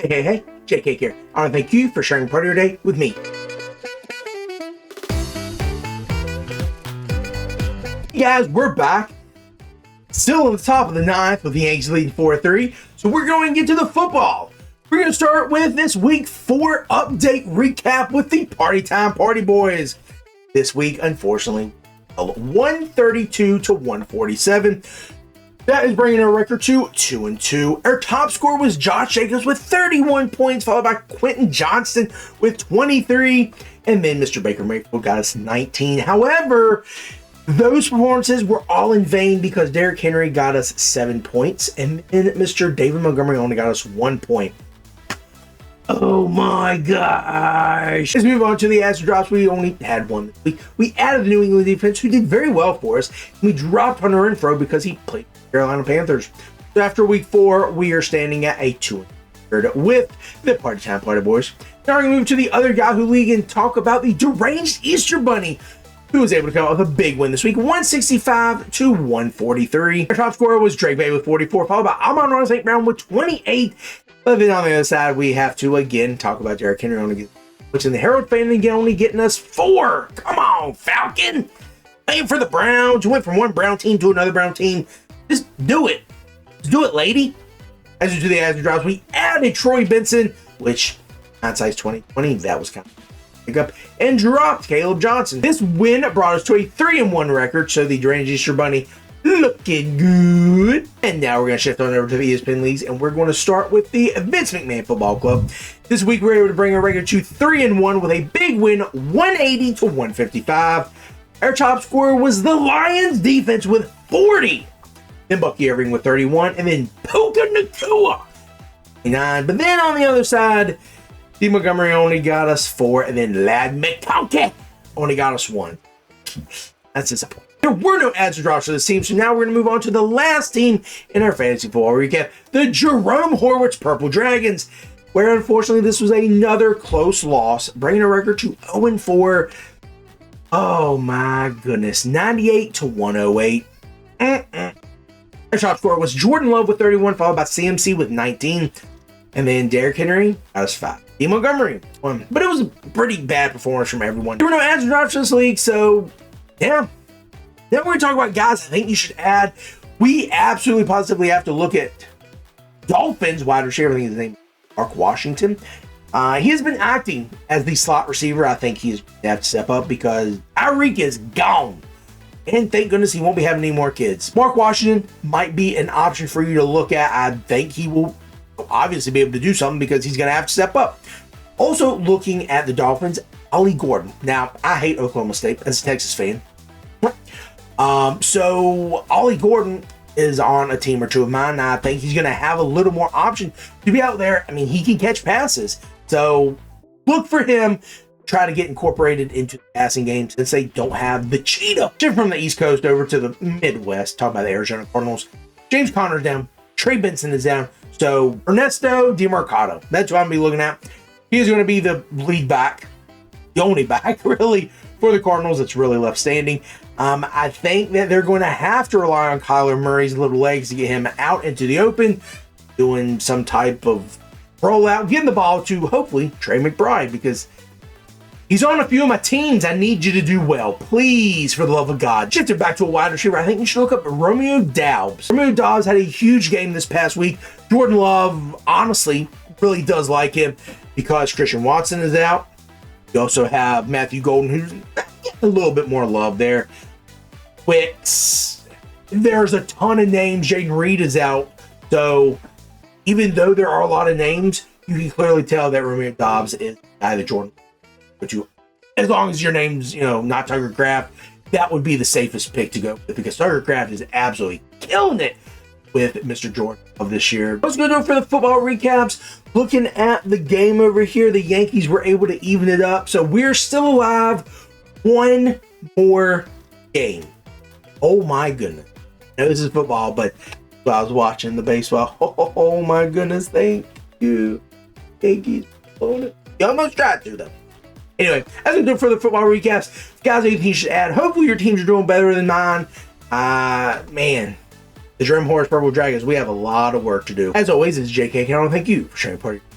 Hey, JK here. I want to thank you for sharing part of your day with me. Hey guys, we're back. Still on the top of the ninth with the Yankees leading 4-3. So we're going to get to the football. We're going to start with this week 4 update recap with the Party Time Party Boys. This week, unfortunately, 132-147. That is bringing our record to 2-2. Our top scorer was Josh Jacobs with 31 points, followed by Quentin Johnston with 23. And then Mr. Baker Mayfield got us 19. However, those performances were all in vain because Derrick Henry got us 7 points. And then Mr. David Montgomery only got us 1 point. Oh my gosh. Let's move on to the answer drops. We only had one this week. We added the New England defense, who did very well for us. We dropped Hunter Renfrow because he played Carolina Panthers. So after week 4, we are standing at a 2 with the Party Time Party Boys. Now we're going to move to the other Yahoo League and talk about the deranged Easter Bunny, who was able to come up with a big win this week, 165-143. Our top scorer was Drake Bay with 44, followed by Amon-Ra St. Brown with 28. But then on the other side, we have to again talk about Derrick Henry, which in the Herald fan again only getting us 4. Come on, Falcon. Playing for the Browns. You went from one Brown team to another Brown team. Just do it. Just do it, lady. As we do the answer drops, we added Troy Benson, which hindsight's 2020, that was kind of pick up, and dropped Caleb Johnson. This win brought us to a 3-1 record, so the deranged Easter Bunny looking good. And now we're going to shift on over to the ESPN leagues, and we're going to start with the Vince McMahon Football Club. This week, we were able to bring our record to 3-1 with a big win, 180-155. Our top scorer was the Lions defense with 40. Then Bucky Irving with 31, and then Puka Nacua 29. But then on the other side, Steve Montgomery only got us 4, and then Ladd McConkey only got us 1. That's disappointing. There were no ads or drops for this team, so now we're going to move on to the last team in our fantasy football recap, the Jerome Horwitz Purple Dragons, where unfortunately this was another close loss, bringing our record to 0-4. Oh my goodness, 98-108. Our top scorer was Jordan Love with 31, followed by CMC with 19, and then Derrick Henry got us 5. D. Montgomery 1. But it was a pretty bad performance from everyone. There were no ads or drops in this league, so yeah. Then we're going to talk about guys I think you should add. We absolutely positively have to look at Dolphins wide receiver. I think his name is Mark Washington. He has been acting as the slot receiver. I think he has to step up because Tyreek is gone. And thank goodness he won't be having any more kids. Mark Washington might be an option for you to look at. I think he will obviously be able to do something because he's going to have to step up. Also looking at the Dolphins, Ollie Gordon. Now, I hate Oklahoma State as a Texas fan. So Ollie Gordon is on a team or two of mine, and I think he's going to have a little more option to be out there. I mean, he can catch passes. So look for him. Try to get incorporated into the passing game since they don't have the cheetah. Shift from the East Coast over to the Midwest. Talk about the Arizona Cardinals. James Conner's down. Trey Benson is down. So Ernesto DiMercado. That's what I'm going to be looking at. He's going to be the lead back. The only back, really, for the Cardinals that's really left standing. I think that they're going to have to rely on Kyler Murray's little legs to get him out into the open, doing some type of rollout, getting the ball to, hopefully, Trey McBride, because he's on a few of my teams. I need you to do well. Please, for the love of God. Shifted back to a wide receiver. I think you should look up Romeo Doubs. Romeo Doubs had a huge game this past week. Jordan Love, honestly, really does like him because Christian Watson is out. You also have Matthew Golden, who's getting a little bit more love there. Wicks. There's a ton of names. Jaden Reed is out. So even though there are a lot of names, you can clearly tell that Romeo Doubs is the guy that Jordan. But you, as long as your name's, not Tucker Kraft, that would be the safest pick to go with because Tucker Kraft is absolutely killing it with Mr. Jordan of this year. Let's go for the football recaps. Looking at the game over here, the Yankees were able to even it up. So we're still alive. One more game. Oh my goodness. I know this is football, but I was watching the baseball. Oh my goodness. Thank you. Yankees. You almost tried to, though. Anyway, as we do for the football recaps, guys, anything you should add. Hopefully your teams are doing better than mine. Man, the Jerome Horwitz Purple Dragons, we have a lot of work to do. As always, it's JK. I want to thank you for sharing part of your